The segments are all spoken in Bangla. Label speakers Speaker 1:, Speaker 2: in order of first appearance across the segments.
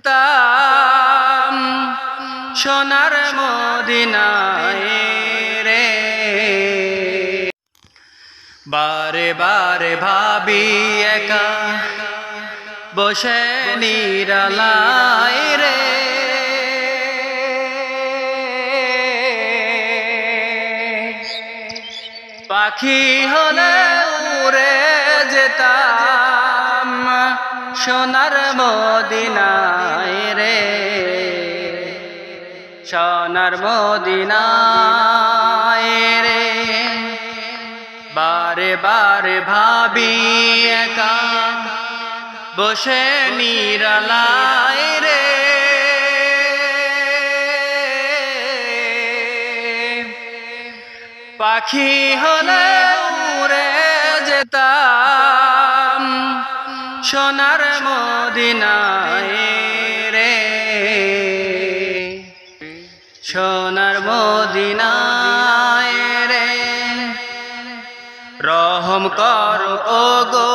Speaker 1: তাম সোনার মদিনায় রে, বারে বারে ভাবি একা বসে নিরালায় রে, পাখি হলে উড়ে যেতাম সোনার মদিনায় রে, সোনার মদিনায় রে, বারে বারে ভাবি একা বসে নিরালায় রে, পাখি হলে উড়ে যেতাম সোনার মদিনায় রে, সোনার মদিনায় রে। রহম কর ও গো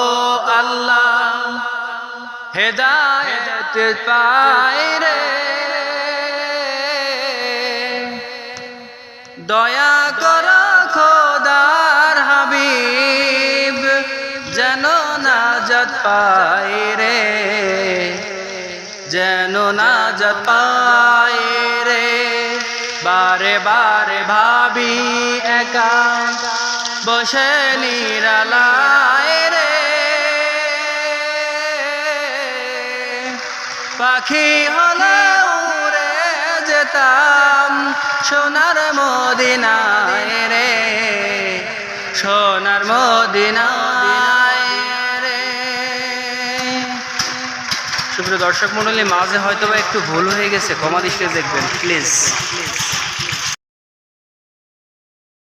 Speaker 1: আল্লাহ, হেদায়েত পাই রে, দয়া কর খোদার হাবিব যেন নাজাত পাই রে, যেন নাজাত পাই রে, বারে বারে ভাবি একা বসে নিরালায় রে, পাখি হলে উড়ে যেতাম সোনার মদিনায় রে, সোনার মদিনায় রে। সুপ্রিয় দর্শক মণ্ডলী, মাঝে হয়তো একটু ভুল হয়ে গেছে, ক্ষমা দৃষ্টিতে দেখবেন প্লিজ।